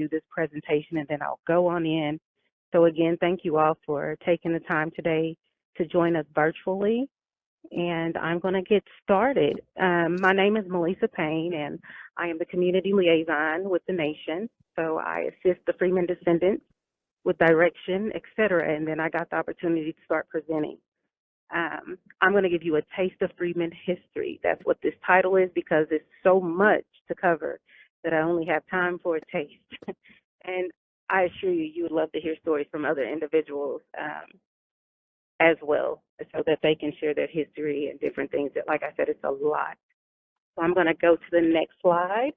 do this presentation, and then I'll go on in. So again, thank you all for taking the time today to join us virtually. And I'm going to get started. My name is Melissa Payne, and I am the Community Liaison with the Nation. So I assist the Freedmen descendants with direction, et cetera, and then I got the opportunity to start presenting. I'm going to give you a taste of Freedmen history. That's what this title is, because it's so much to cover that I only have time for a taste. And I assure you, you would love to hear stories from other individuals as well, so that they can share their history and different things. That, like I said, it's a lot. So I'm going to go to the next slide.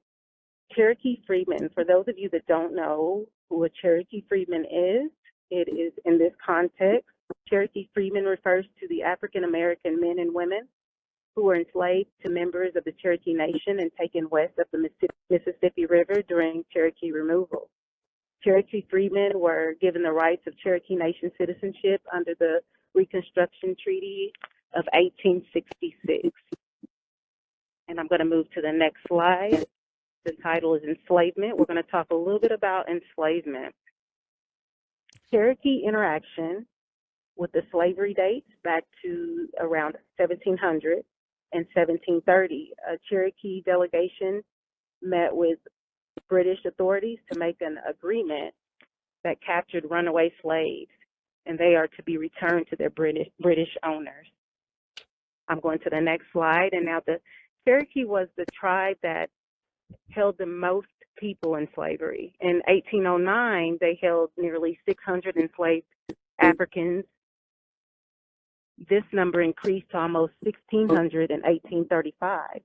Cherokee Freedman. For those of you that don't know who a Cherokee Freedman is, it is in this context. Cherokee Freedman refers to the African American men and women who were enslaved to members of the Cherokee Nation and taken west of the Mississippi River during Cherokee removal. Cherokee Freedmen were given the rights of Cherokee Nation citizenship under the Reconstruction Treaty of 1866. And I'm going to move to the next slide. The title is Enslavement. We're going to talk a little bit about enslavement. Cherokee interaction with the slavery dates back to around 1700 and 1730. A Cherokee delegation met with British authorities to make an agreement that captured runaway slaves, and they are to be returned to their British owners. I'm going to the next slide, and now the Cherokee was the tribe that held the most people in slavery. In 1809, they held nearly 600 enslaved Africans. This number increased to almost 1,600 in 1835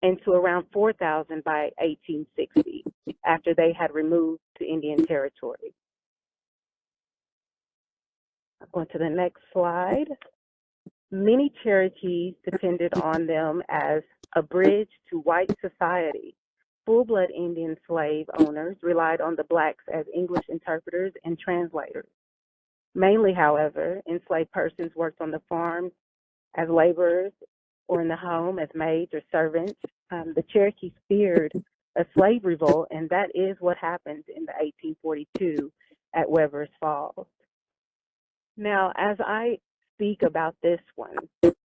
and to around 4,000 by 1860, after they had removed to Indian Territory. I'm going to the next slide. Many Cherokees depended on them as a bridge to white society. Full-blood Indian slave owners relied on the blacks as English interpreters and translators. Mainly, however, enslaved persons worked on the farms as laborers or in the home as maids or servants. The Cherokees feared a slave revolt, and that is what happened in the 1842 at Weber's Falls. Now, as I speak about this one,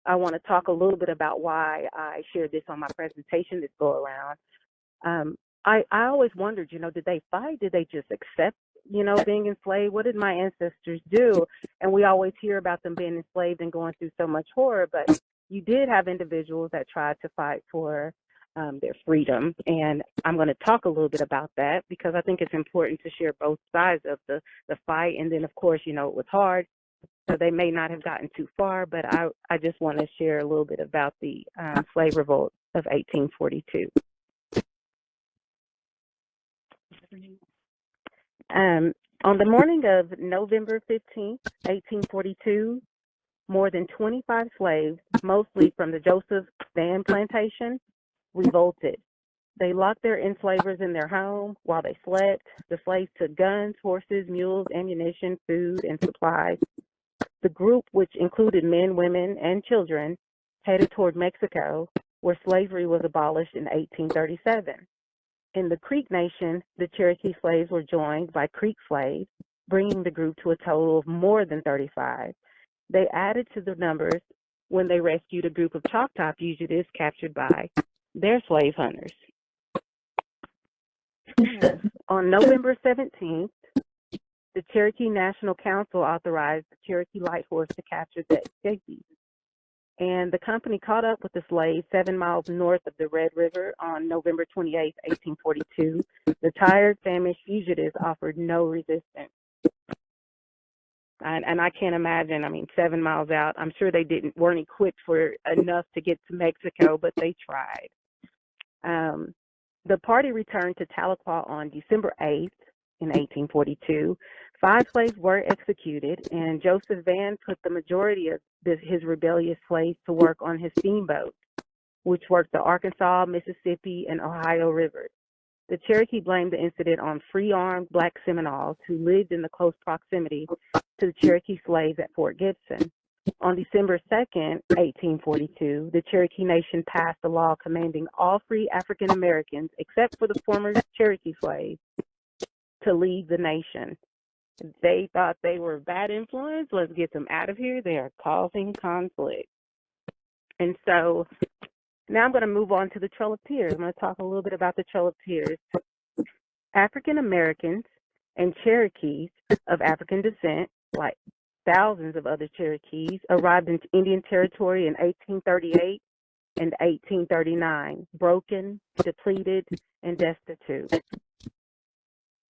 I want to talk a little bit about why I shared this on my presentation this go around. I always wondered, did they fight? Did they just accept, being enslaved? What did my ancestors do? And we always hear about them being enslaved and going through so much horror, but you did have individuals that tried to fight for their freedom. And I'm going to talk a little bit about that, because I think it's important to share both sides of the fight. And then, of course, it was hard, so they may not have gotten too far, but I just want to share a little bit about the slave revolt of 1842. On the morning of November 15th, 1842, more than 25 slaves, mostly from the Joseph Van plantation, revolted. They locked their enslavers in their home while they slept. The slaves took guns, horses, mules, ammunition, food, and supplies. The group, which included men, women, and children, headed toward Mexico, where slavery was abolished in 1837. In the Creek Nation, the Cherokee slaves were joined by Creek slaves, bringing the group to a total of more than 35. They added to the numbers when they rescued a group of Choctaw fugitives captured by their slave hunters. On November 17th, the Cherokee National Council authorized the Cherokee Light Horse to capture the escapees. And the company caught up with the slaves 7 miles north of the Red River on November 28, 1842. The tired, famished fugitives offered no resistance. And I can't imagine, 7 miles out, I'm sure they weren't equipped for enough to get to Mexico, but they tried. The party returned to Tahlequah on December 8th in 1842. 5 slaves were executed, and Joseph Van put the majority of his rebellious slaves to work on his steamboat, which worked the Arkansas, Mississippi, and Ohio rivers. The Cherokee blamed the incident on free-armed black Seminoles who lived in the close proximity to the Cherokee slaves at Fort Gibson. On December 2nd, 1842, the Cherokee Nation passed a law commanding all free African Americans, except for the former Cherokee slaves, to leave the nation. They thought they were a bad influence. Let's get them out of here. They are causing conflict. And so now I'm going to move on to the Trail of Tears. I'm going to talk a little bit about the Trail of Tears. African Americans and Cherokees of African descent, like thousands of other Cherokees, arrived in Indian Territory in 1838 and 1839, broken, depleted, and destitute.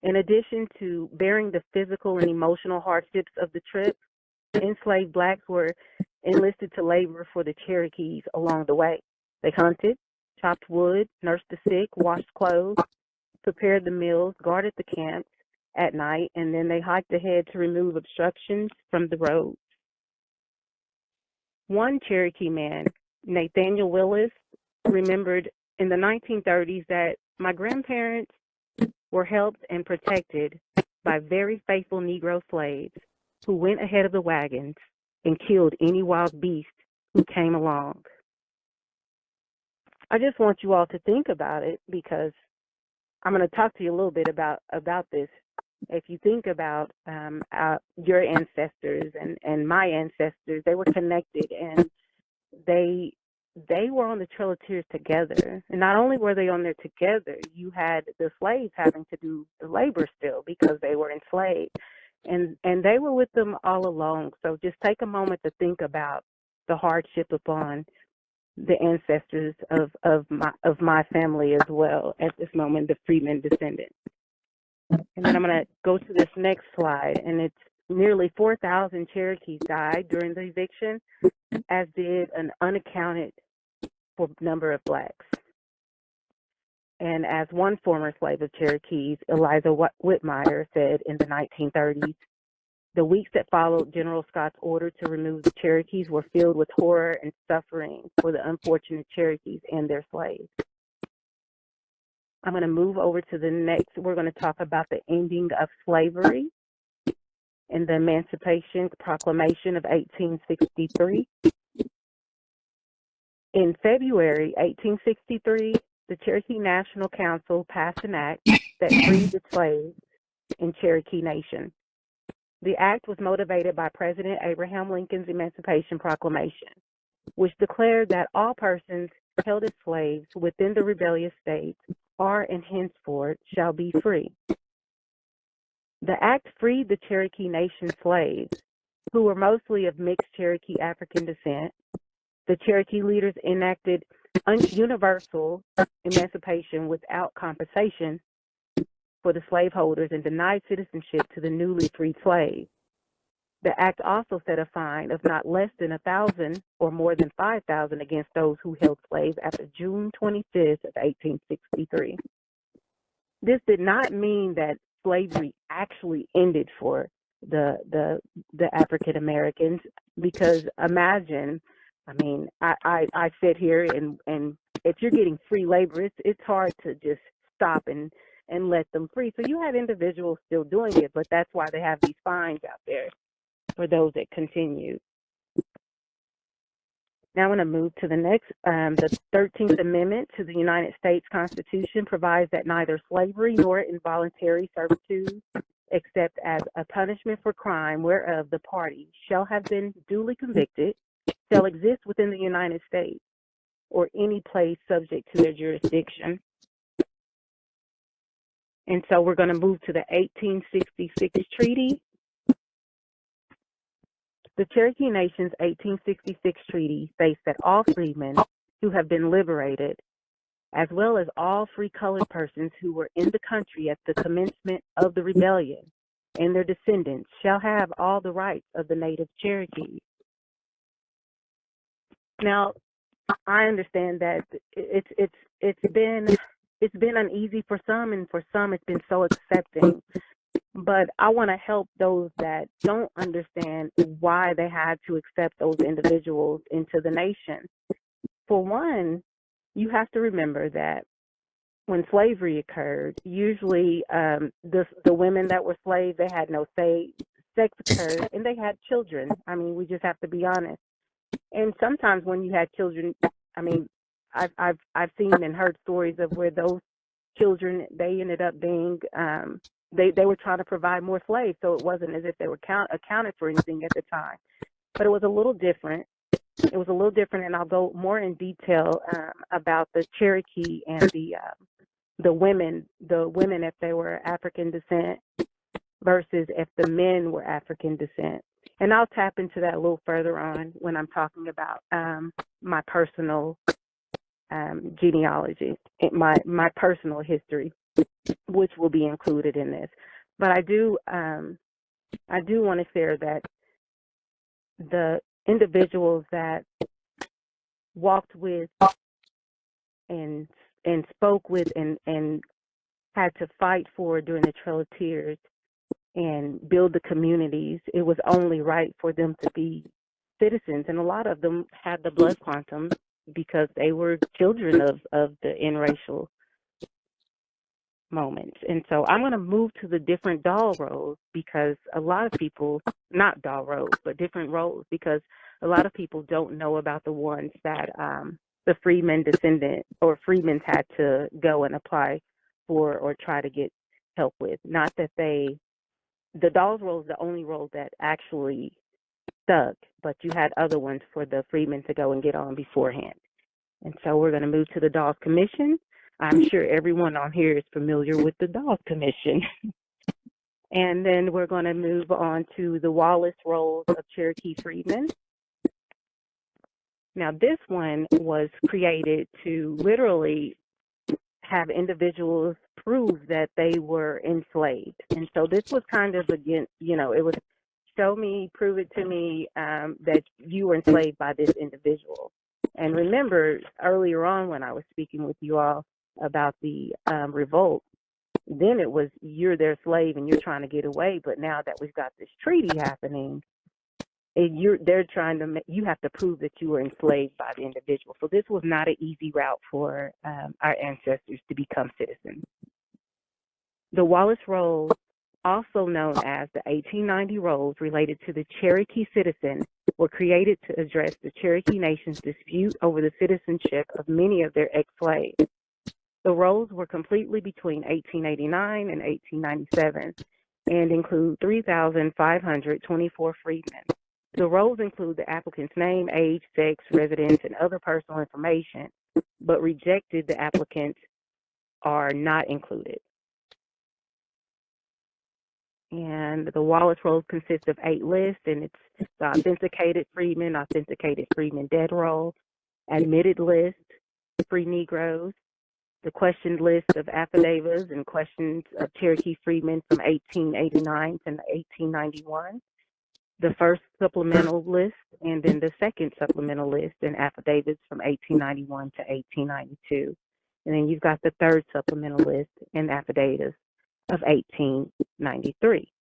In addition to bearing the physical and emotional hardships of the trip, enslaved blacks were enlisted to labor for the Cherokees along the way. They hunted, chopped wood, nursed the sick, washed clothes, prepared the meals, guarded the camps at night, and then they hiked ahead to remove obstructions from the road. One Cherokee man, Nathaniel Willis, remembered in the 1930s that my grandparents were helped and protected by very faithful Negro slaves who went ahead of the wagons and killed any wild beast who came along. I just want you all to think about it, because I'm going to talk to you a little bit about this. If you think about your ancestors and my ancestors, they were connected, and they were on the Trail of Tears together. And not only were they on there together, you had the slaves having to do the labor still because they were enslaved. And they were with them all along. So just take a moment to think about the hardship upon the ancestors of my family as well at this moment, the Freedmen descendant. And then I'm going to go to this next slide, and it's nearly 4,000 Cherokees died during the eviction, as did an unaccounted for number of blacks. And as one former slave of Cherokees, Eliza Whitmire, said in the 1930s, the weeks that followed General Scott's order to remove the Cherokees were filled with horror and suffering for the unfortunate Cherokees and their slaves. I'm going to move over to the next. We're going to talk about the ending of slavery and the Emancipation Proclamation of 1863. In February 1863, the Cherokee National Council passed an act that freed the slaves in Cherokee Nation. The act was motivated by President Abraham Lincoln's Emancipation Proclamation, which declared that all persons held as slaves within the rebellious states are and henceforth shall be free. The act freed the Cherokee Nation slaves, who were mostly of mixed Cherokee African descent. The Cherokee leaders enacted universal emancipation without compensation for the slaveholders and denied citizenship to the newly freed slaves. The act also set a fine of not less than 1,000 or more than 5,000 against those who held slaves after June 25th of 1863. This did not mean that slavery actually ended for the African Americans, because imagine, I sit here and if you're getting free labor, it's hard to just stop and let them free. So you have individuals still doing it, but that's why they have these fines out there for those that continue. Now I'm going to move to the next. The 13th Amendment to the United States Constitution provides that neither slavery nor involuntary servitude, except as a punishment for crime whereof the party shall have been duly convicted, shall exist within the United States or any place subject to their jurisdiction. And so we're going to move to the 1866 Treaty. The Cherokee Nation's 1866 Treaty states that all freedmen who have been liberated, as well as all free colored persons who were in the country at the commencement of the rebellion, and their descendants, shall have all the rights of the native Cherokee. Now, I understand that it's been uneasy for some, and for some it's been so accepting. But I want to help those that don't understand why they had to accept those individuals into the nation. For one, you have to remember that when slavery occurred, usually the women that were slaves, they had no say, sex occurred, and they had children. I mean, we just have to be honest. And sometimes when you had children, I mean, I've seen and heard stories of where those children, they ended up being they were trying to provide more slaves, so it wasn't as if they were accounted for anything at the time. But it was a little different. It was a little different, and I'll go more in detail about the Cherokee and the women if they were African descent versus if the men were African descent. And I'll tap into that a little further on when I'm talking about my personal genealogy, my personal history, which will be included in this. But I do want to share that the individuals that walked with and spoke with and had to fight for during the Trail of Tears and build the communities, it was only right for them to be citizens. And a lot of them had the blood quantum because they were children of the interracial moments. And so I'm going to move to the different doll roles because a lot of people, not doll roles, but different roles, because a lot of people don't know about the ones that the Freedmen descendant or Freedmen had to go and apply for or try to get help with. Not that the dolls role is the only role that actually stuck, but you had other ones for the Freedmen to go and get on beforehand. And so we're going to move to the Dolls Commission. I'm sure everyone on here is familiar with the Dolls Commission. And then we're going to move on to the Wallace rolls of Cherokee Freedmen. Now, this one was created to literally have individuals prove that they were enslaved. And so this was kind of, again, it was show me, prove it to me that you were enslaved by this individual. And remember, earlier on when I was speaking with you all about the revolt, then it was you're their slave and you're trying to get away. But now that we've got this treaty happening, they're trying to you have to prove that you were enslaved by the individual. So this was not an easy route for our ancestors to become citizens. The Wallace rolls, also known as the 1890 rolls related to the Cherokee citizen, were created to address the Cherokee Nation's dispute over the citizenship of many of their ex-slaves. The rolls were completely between 1889 and 1897 and include 3,524 freedmen. The rolls include the applicant's name, age, sex, residence, and other personal information, but rejected the applicants are not included. And the Wallace rolls consist of 8 lists, and it's the authenticated freedmen dead roll, admitted list, free Negroes, the questioned list of affidavits and questions of Cherokee freedmen from 1889 to 1891, the first supplemental list, and then the second supplemental list and affidavits from 1891 to 1892. And then you've got the third supplemental list and affidavits of 1893.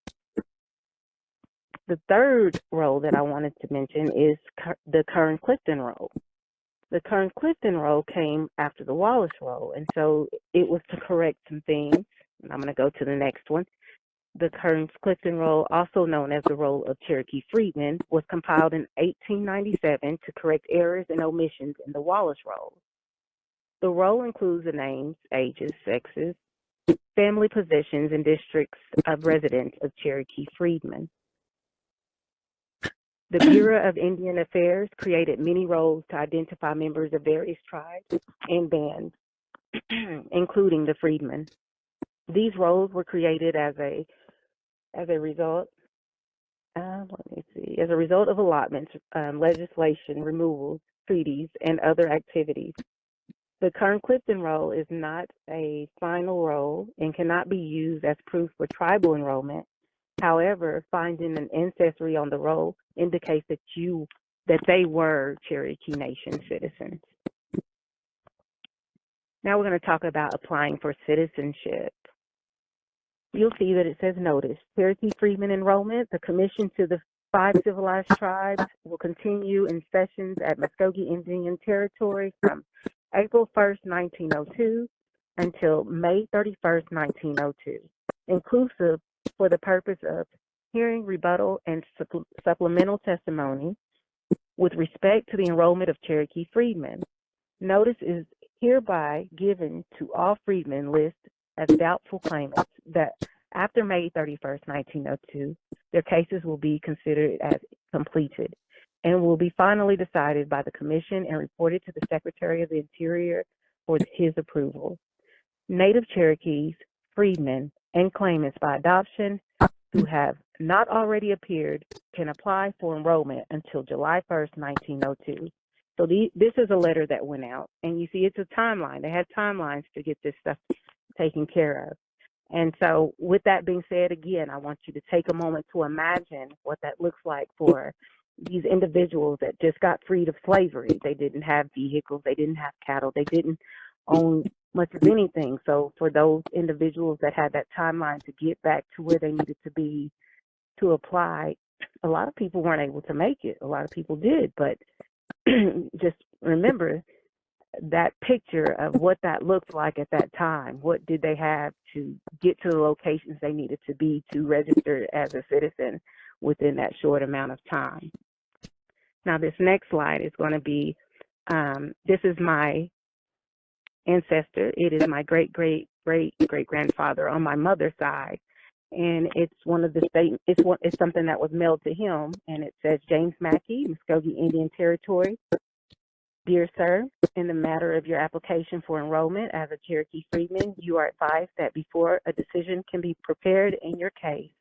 The third roll that I wanted to mention is the Kern Clifton roll. The Kern Clifton roll came after the Wallace roll, and so it was to correct some things. And I'm going to go to the next one. The Kern Clifton roll, also known as the roll of Cherokee Freedmen, was compiled in 1897 to correct errors and omissions in the Wallace roll. The roll includes the names, ages, sexes, family positions, and districts of residence of Cherokee Freedmen. The Bureau of Indian Affairs created many rolls to identify members of various tribes and bands, including the Freedmen. These rolls were created as a result. As a result of allotments, legislation, removals, treaties, and other activities. The Kern Clifton roll is not a final roll and cannot be used as proof for tribal enrollment. However, finding an ancestry on the roll indicates that they were Cherokee Nation citizens. Now we're going to talk about applying for citizenship. You'll see that it says notice. Cherokee Freedmen enrollment, the commission to the 5 civilized tribes will continue in sessions at Muskogee Indian Territory from April 1st, 1902 until May 31st, 1902, inclusive for the purpose of hearing rebuttal and supplemental testimony with respect to the enrollment of Cherokee Freedmen. Notice is hereby given to all freedmen listed as doubtful claimants that after May 31st, 1902, their cases will be considered as completed and will be finally decided by the Commission and reported to the Secretary of the Interior for his approval. Native Cherokees, freedmen, and claimants by adoption who have not already appeared can apply for enrollment until July 1st, 1902. So this is a letter that went out, and you see it's a timeline. They had timelines to get this stuff taken care of. And so with that being said, again, I want you to take a moment to imagine what that looks like for these individuals that just got freed of slavery. They didn't have vehicles, they didn't have cattle, they didn't own much of anything. So for those individuals that had that timeline to get back to where they needed to be to apply, a lot of people weren't able to make it. A lot of people did, but just remember that picture of what that looked like at that time. What did they have to get to the locations they needed to be to register as a citizen within that short amount of time? Now, this next slide is going to be, this is my ancestor. It is my great-great-great-great-grandfather on my mother's side. And it's one of the it's something that was mailed to him, and it says, James Mackey, Muskogee Indian Territory. Dear sir, in the matter of your application for enrollment as a Cherokee Freedman, you are advised that before a decision can be prepared in your case,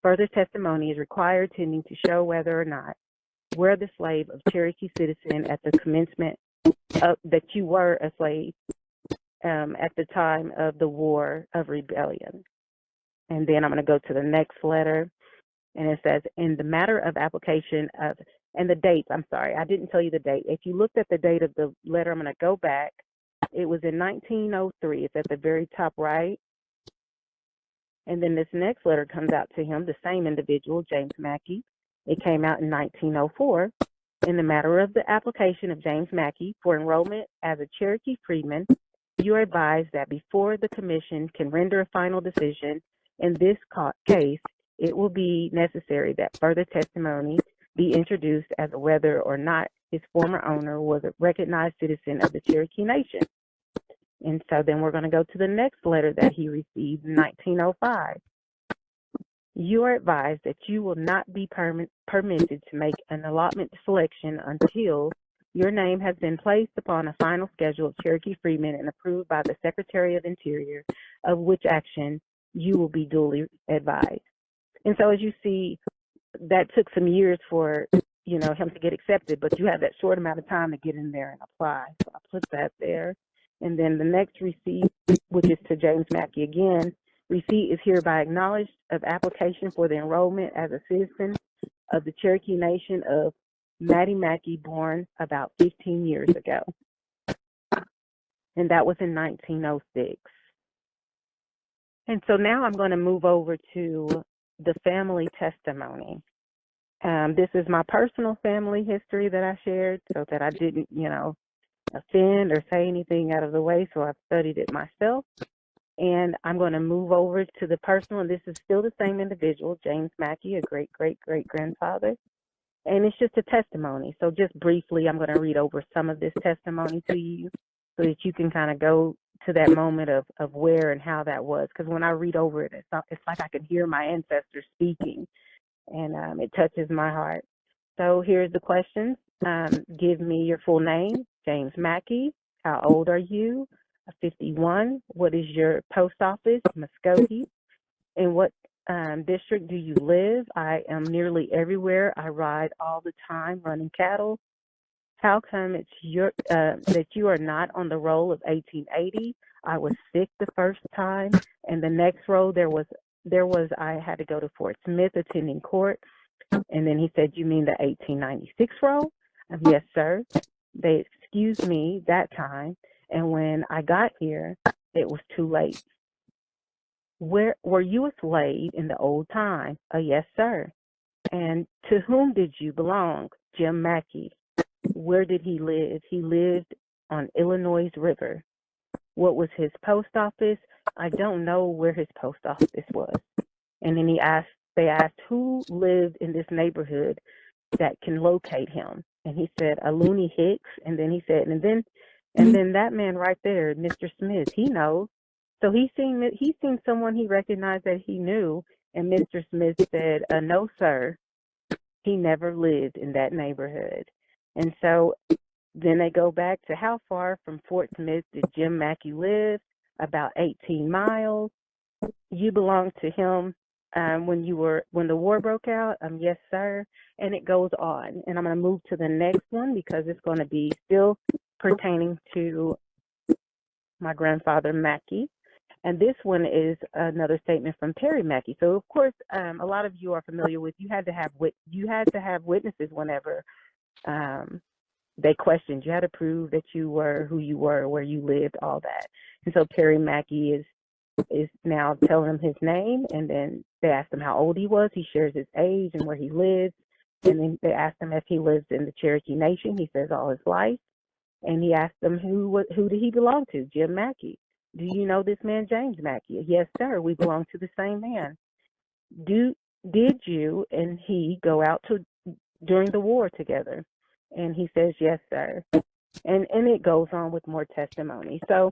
further testimony is required tending to show whether or not were the slave of Cherokee citizen at the commencement of, that you were a slave at the time of the War of Rebellion. And then I'm going to go to the next letter, and it says, in the matter of application of, and the dates, I'm sorry, I didn't tell you the date. If you looked at the date of the letter, I'm going to go back. It was in 1903. It's at the very top right. And then this next letter comes out to him, the same individual, James Mackey. It came out in 1904. In the matter of the application of James Mackey for enrollment as a Cherokee Freedman, you are advised that before the Commission can render a final decision in this case, it will be necessary that further testimony be introduced as to whether or not his former owner was a recognized citizen of the Cherokee Nation. And so then we're going to go to the next letter that he received in 1905. You are advised that you will not be permitted to make an allotment selection until your name has been placed upon a final schedule of Cherokee Freedmen and approved by the Secretary of Interior, of which action you will be duly advised. And so as you see, that took some years for, him to get accepted, but you have that short amount of time to get in there and apply. So I put that there. And then the next receipt, which is to James Mackey again, receipt is hereby acknowledged of application for the enrollment as a citizen of the Cherokee Nation of Maddie Mackey, born about 15 years ago. And that was in 1906. And so now I'm going to move over to the family testimony. This is my personal family history that I shared so that I didn't, offend or say anything out of the way. So I've studied it myself. And I'm going to move over to the personal, and this is still the same individual, James Mackey, a great-great-great-grandfather. And it's just a testimony. So just briefly, I'm going to read over some of this testimony to you so that you can kind of go to that moment of where and how that was. Because when I read over it, it's like I can hear my ancestors speaking, and it touches my heart. So here's the questions. Give me your full name, James Mackey. How old are you? 51. What is your post office? Muskogee. In what district do you live? I am nearly everywhere. I ride all the time running cattle. How come it's that you are not on the roll of 1880? I was sick the first time, and the next roll there was I had to go to Fort Smith attending court. And then he said, you mean the 1896 roll? Yes, sir. They excused me that time, and when I got here, it was too late. Where were you a slave in the old time? Yes, sir. And to whom did you belong? Jim Mackey. Where did he live? He lived on Illinois River. What was his post office? I don't know where his post office was. And then they asked who lived in this neighborhood that can locate him. And he said, Looney Hicks. And then he said, and then that man right there, Mr. Smith, he knows. So he seen someone he recognized that he knew, and Mr. Smith said, "No, sir, he never lived in that neighborhood." And so then they go back to how far from Fort Smith did Jim Mackey live? About 18 miles. You belonged to him when the war broke out. Yes, sir. And it goes on. And I'm going to move to the next one because it's going to be still pertaining to my grandfather Mackey. And this one is another statement from Perry Mackey. So of course, a lot of you are familiar with you had to have witnesses whenever they questioned. You had to prove that you were who you were, where you lived, all that. And so Perry Mackey is now telling him his name, and then they asked him how old he was. He shares his age and where he lives, and then they asked him if he lives in the Cherokee Nation. He says all his life, and he asked them who did he belong to? Jim Mackey. Do you know this man James Mackey? Yes, sir. We belong to the same man. Did you and he go out during the war together? And he says yes, sir. And it goes on with more testimony. So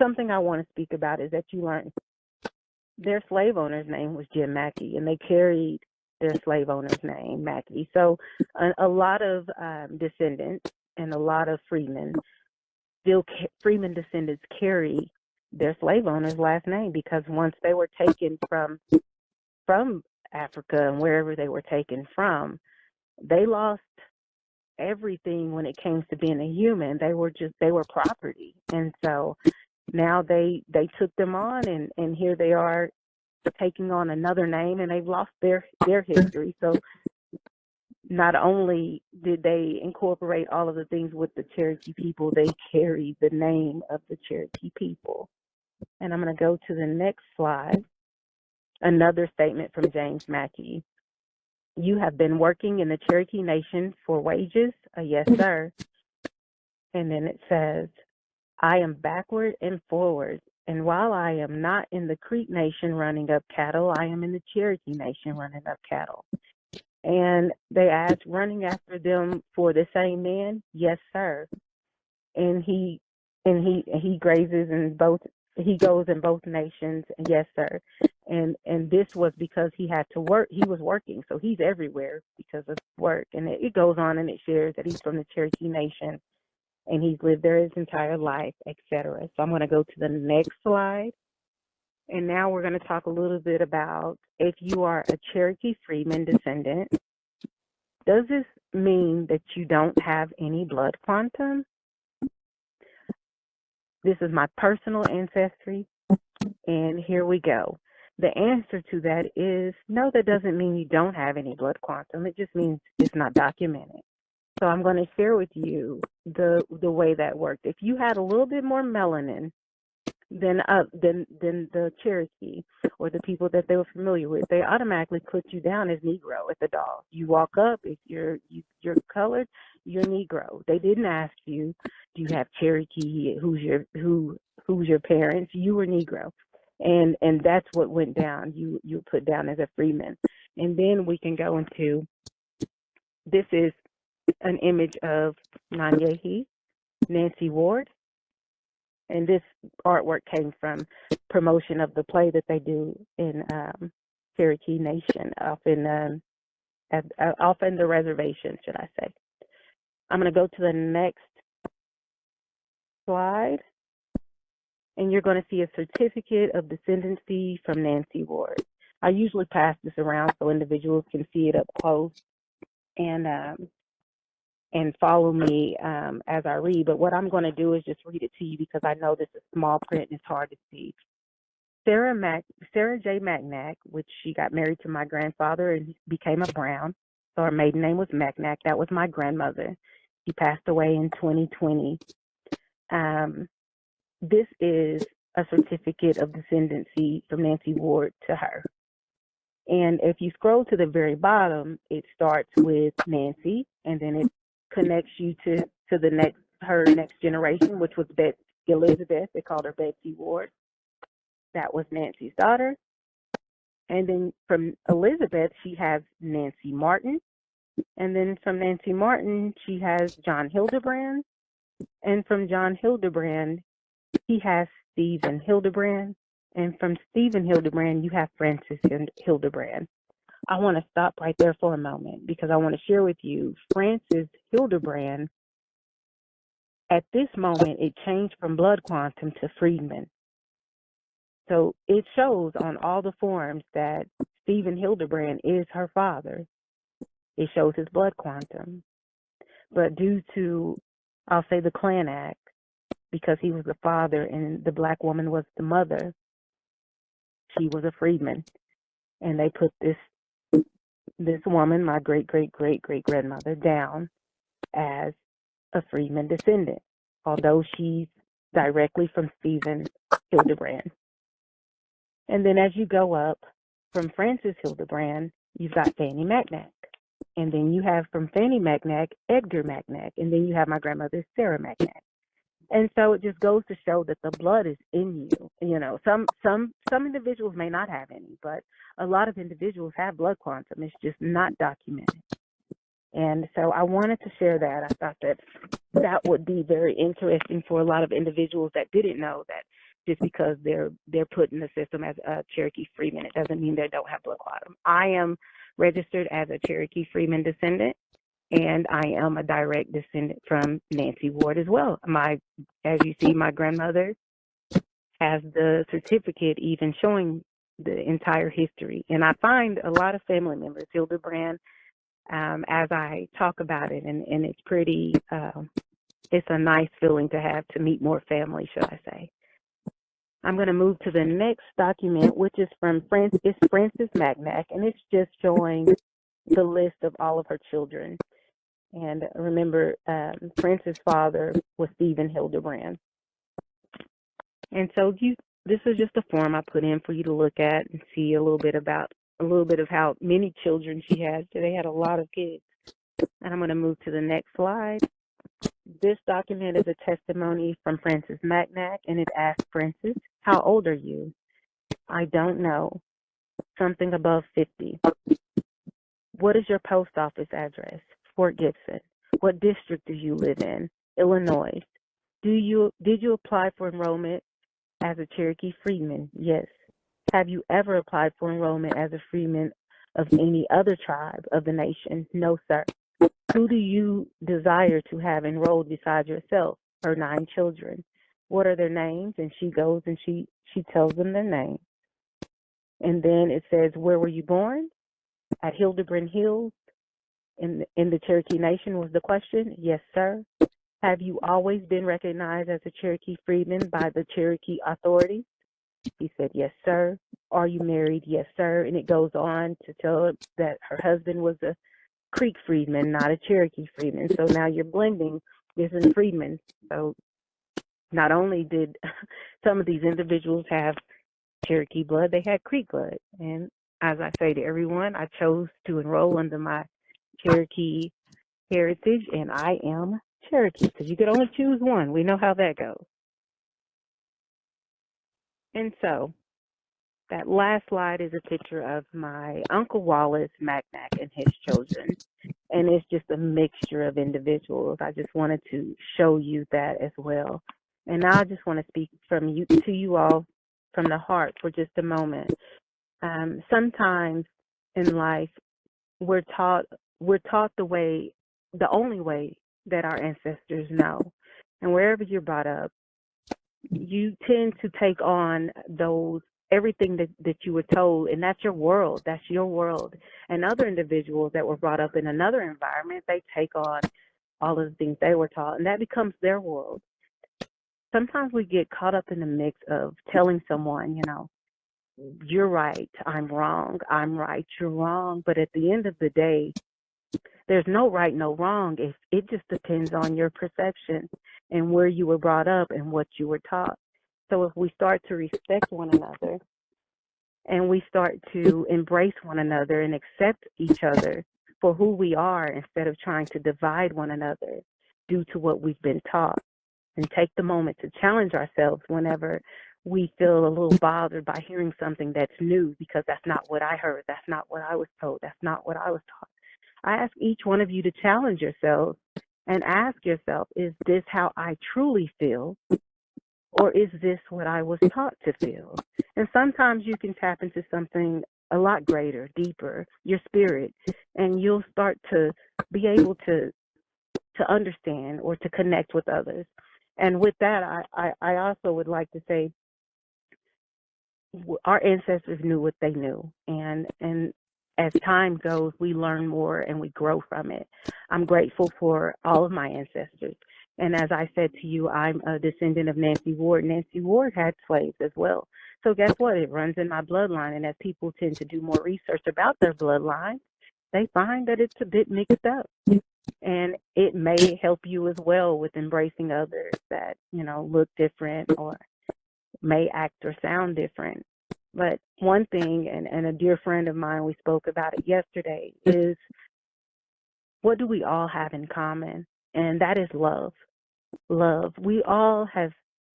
something I want to speak about is that you learn their slave owner's name was Jim Mackey, and they carried their slave owner's name, Mackey. So a lot of descendants and a lot of freedmen, freedmen descendants carry their slave owner's last name because once they were taken from Africa and wherever they were taken from, they lost everything when it came to being a human. They were property. And so now they took them on, and here they are taking on another name, and they've lost their history. So not only did they incorporate all of the things with the Cherokee people, they carried the name of the Cherokee people. And I'm going to go to the next slide. Another statement from James Mackey. You have been working in the Cherokee Nation for wages? Yes, sir. And then it says, I am backward and forward. And while I am not in the Creek Nation running up cattle, I am in the Cherokee Nation running up cattle. And they asked, running after them for the same man? Yes, sir. And he grazes in both. He goes in both nations. Yes, sir. And this was because he had to work. He was working, so he's everywhere because of work. And it goes on and it shares that he's from the Cherokee Nation and he's lived there his entire life, etc. So I'm going to go to the next slide. And now we're going to talk a little bit about if you are a Cherokee Freedman descendant, does this mean that you don't have any blood quantum? This is my personal ancestry, and here we go. The answer to that is no, that doesn't mean you don't have any blood quantum. It just means it's not documented. So I'm going to share with you the way that worked. If you had a little bit more melanin than the Cherokee or the people that they were familiar with, they automatically put you down as Negro at the Dolls. You walk up, if you're colored, you're Negro. They didn't ask you, do you have Cherokee? Who's your parents? You were Negro, and that's what went down. You put down as a freeman, and then we can go into this is an image of Nanyehi, Nancy Ward. And this artwork came from promotion of the play that they do in Cherokee Nation off in the reservation, should I say. I'm going to go to the next slide, and you're going to see a certificate of descendancy from Nancy Ward. I usually pass this around so individuals can see it up close and follow me as I read. But what I'm going to do is just read it to you because I know this is small print and it's hard to see. Sarah J. Macknack, which she got married to my grandfather and became a Brown. So her maiden name was Macknack. That was my grandmother. She passed away in 2020. This is a certificate of descendancy from Nancy Ward to her. And if you scroll to the very bottom, it starts with Nancy, and then it connects you to her next generation, which was Elizabeth. They called her Betsy Ward. That was Nancy's daughter. And then from Elizabeth, she has Nancy Martin. And then from Nancy Martin, she has John Hildebrand. And from John Hildebrand, he has Stephen Hildebrand. And from Stephen Hildebrand, you have Francis Hildebrand. I want to stop right there for a moment because I want to share with you Francis Hildebrand. At this moment, it changed from blood quantum to Freedman. So it shows on all the forms that Stephen Hildebrand is her father. It shows his blood quantum. But due to, I'll say, the Clan Act, because he was the father and the black woman was the mother, she was a freedman. And they put this woman, my great-great-great-great-grandmother, down as a freedman descendant, although she's directly from Stephen Hildebrand. And then as you go up from Francis Hildebrand, you've got Fanny Macnac. And then you have from Fanny Macnac, Edgar Macnac. And then you have my grandmother, Sarah Macnac. And so it just goes to show that the blood is in you. You know, some individuals may not have any, but a lot of individuals have blood quantum. It's just not documented. And so I wanted to share that. I thought that would be very interesting for a lot of individuals that didn't know that just because they're put in the system as a Cherokee Freedman, it doesn't mean they don't have blood quantum. I am registered as a Cherokee Freedman descendant, and I am a direct descendant from Nancy Ward as well. As you see, my grandmother has the certificate even showing the entire history. And I find a lot of family members, Hildebrand, as I talk about it, and it's pretty, it's a nice feeling to have to meet more family, should I say. I'm going to move to the next document, which is from Francis Macnac, and it's just showing the list of all of her children. And remember, Francis' father was Stephen Hildebrand. And so this is just a form I put in for you to look at and see a little bit of how many children she has. They had a lot of kids. And I'm going to move to the next slide. This document is a testimony from Francis Macnac, and it asks Francis, how old are you? I don't know. Something above 50. What is your post office address? Fort Gibson. What district do you live in? Illinois. Did you apply for enrollment as a Cherokee Freedman? Yes. Have you ever applied for enrollment as a Freedman of any other tribe of the nation? No, sir. Who do you desire to have enrolled besides yourself? Her 9 children. What are their names? And she goes and she tells them their names. And then it says, where were you born? At Hildebrand Hills in the Cherokee Nation was the question. Yes, sir. Have you always been recognized as a Cherokee Freedman by the Cherokee authorities? He said, yes, sir. Are you married? Yes, sir. And it goes on to tell that her husband was a Creek Freedman, not a Cherokee Freedman. So now you're blending different Freedmen. So not only did some of these individuals have Cherokee blood, they had Creek blood. And as I say to everyone, I chose to enroll under my Cherokee heritage, and I am Cherokee because you could only choose one. We know how that goes. And so that last slide is a picture of my Uncle Wallace Macnac and his children. And it's just a mixture of individuals. I just wanted to show you that as well. And now I just want to speak to you all from the heart for just a moment. Sometimes in life, we're taught the only way that our ancestors know. And wherever you're brought up, you tend to take on everything that you were told, and that's your world. That's your world. And other individuals that were brought up in another environment, they take on all of the things they were taught, and that becomes their world. Sometimes we get caught up in the mix of telling someone, you're right, I'm wrong, I'm right, you're wrong. But at the end of the day, there's no right, no wrong. It just depends on your perception and where you were brought up and what you were taught. So if we start to respect one another and we start to embrace one another and accept each other for who we are instead of trying to divide one another due to what we've been taught, and take the moment to challenge ourselves whenever we feel a little bothered by hearing something that's new because that's not what I heard, that's not what I was told, that's not what I was taught. I ask each one of you to challenge yourselves and ask yourself, is this how I truly feel? or is this what I was taught to feel? And sometimes you can tap into something a lot greater, deeper, your spirit, and you'll start to be able to understand or to connect with others. And with that, I also would like to say our ancestors knew what they knew, and as time goes, we learn more and we grow from it. I'm grateful for all of my ancestors. And as I said to you, I'm a descendant of Nancy Ward. Nancy Ward had slaves as well. So guess what? It runs in my bloodline. And as people tend to do more research about their bloodline, they find that it's a bit mixed up. And it may help you as well with embracing others that, look different or may act or sound different. But one thing, and a dear friend of mine, we spoke about it yesterday, is what do we all have in common? And that is love. Love. We all have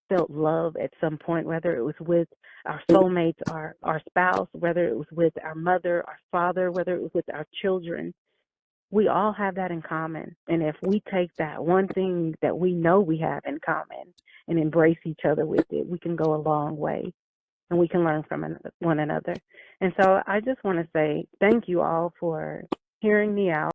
felt love at some point, whether it was with our soulmates, our spouse, whether it was with our mother, our father, whether it was with our children. We all have that in common. And if we take that one thing that we know we have in common and embrace each other with it, we can go a long way and we can learn from one another. And so I just want to say thank you all for hearing me out.